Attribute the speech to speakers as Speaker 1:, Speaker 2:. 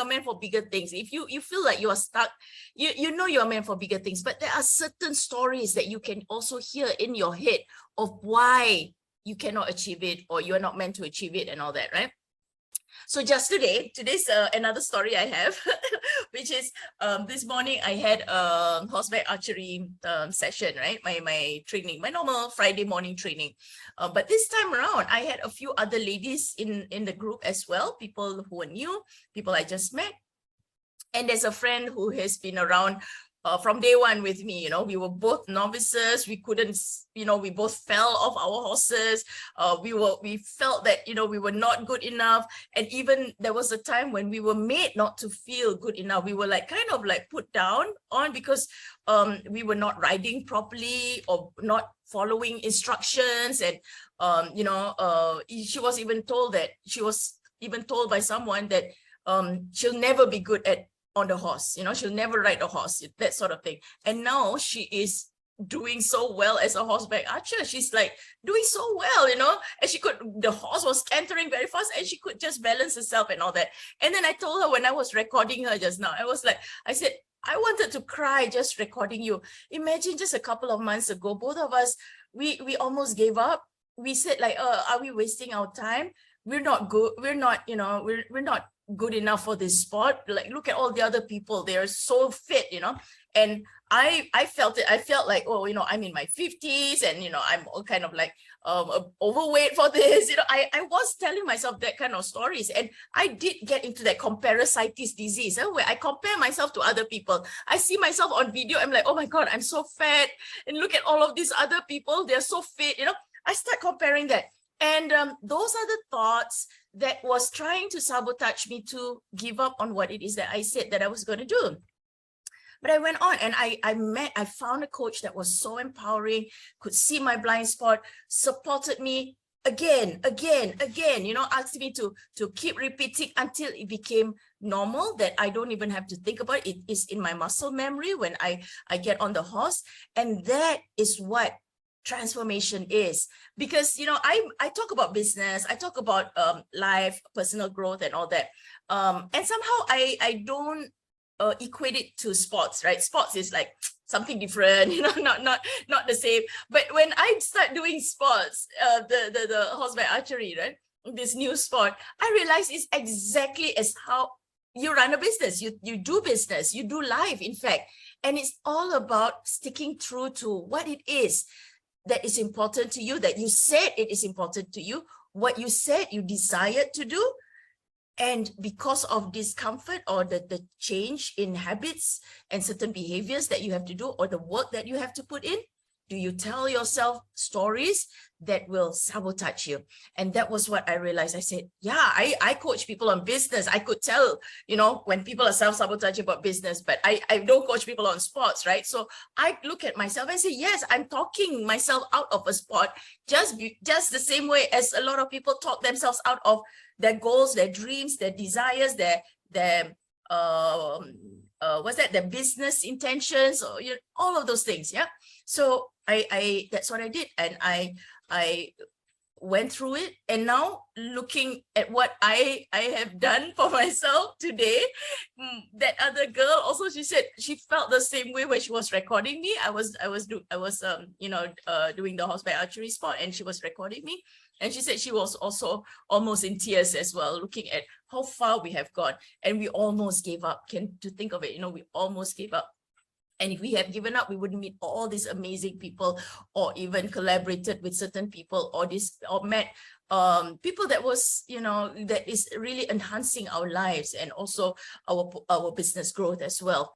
Speaker 1: are meant for bigger things, if you feel like you are stuck, you know you are meant for bigger things, but there are certain stories that you can also hear in your head of why you cannot achieve it, or you're not meant to achieve it and all that, right? So just today's another story I have, which is this morning I had a horseback archery session, right? My training, my normal Friday morning training. But this time around, I had a few other ladies in the group as well, people who are new, people I just met. And there's a friend who has been around from day one with me. You know, we were both novices. We couldn't, you know, we both fell off our horses. We felt that, you know, we were not good enough. And even there was a time when we were made not to feel good enough. We were like kind of like put down on because we were not riding properly or not following instructions. And, you know, she was even told by someone that she'll never be good on the horse, you know, she'll never ride a horse, that sort of thing. And now she is doing so well as a horseback archer. She's like doing so well, you know, and the horse was cantering very fast and she could just balance herself and all that. And then I told her when I was recording her just now, I said, I wanted to cry just recording you. Imagine just a couple of months ago, both of us, we almost gave up. We said like, are we wasting our time? We're not good. We're not, you know, we're not good enough for this sport. Like, look at all the other people, they're so fit, you know. And I felt it. I felt like, oh, you know, I'm in my 50s and, you know, I'm all kind of like overweight for this, you know. I was telling myself that kind of stories, and I did get into that comparasitis disease where I compare myself to other people. I see myself on video, I'm like, oh my god, I'm so fat, and look at all of these other people, they're so fit, you know. I start comparing that. And those are the thoughts that was trying to sabotage me to give up on what it is that I said that I was going to do. But I went on and I found a coach that was so empowering, could see my blind spot, supported me again, you know, asked me to keep repeating until it became normal, that I don't even have to think about it. It is in my muscle memory when I get on the horse. And that is what transformation is. Because, you know, I talk about business, I talk about life, personal growth and all that, and somehow I don't equate it to sports, right? Sports is like something different, you know, not the same. But when I start doing sports, the horseback archery, right, this new sport, I realized it's exactly as how you run a business, you do business, you do life, in fact. And it's all about sticking true to what it is that is important to you, that you said it is important to you, what you said you desired to do. And because of discomfort or the change in habits and certain behaviors that you have to do, or the work that you have to put in, do you tell yourself stories that will sabotage you? And that was what I realized. I said, yeah, I coach people on business. I could tell, you know, when people are self-sabotaging about business, but I don't coach people on sports, right? So I look at myself and say, yes, I'm talking myself out of a sport, just the same way as a lot of people talk themselves out of their goals, their dreams, their desires, their their business intentions, or, you know, all of those things. Yeah. So I that's what I did, and I went through it. And now looking at what I have done for myself today, that other girl also, she said she felt the same way when she was recording me. I was you know, doing the horseback archery sport, and she was recording me, and she said she was also almost in tears as well, looking at how far we have gone, and we almost gave up. To think of it, you know, we almost gave up. And if we had given up, we wouldn't meet all these amazing people, or even collaborated with certain people, or met people that was, you know, that is really enhancing our lives and also our business growth as well.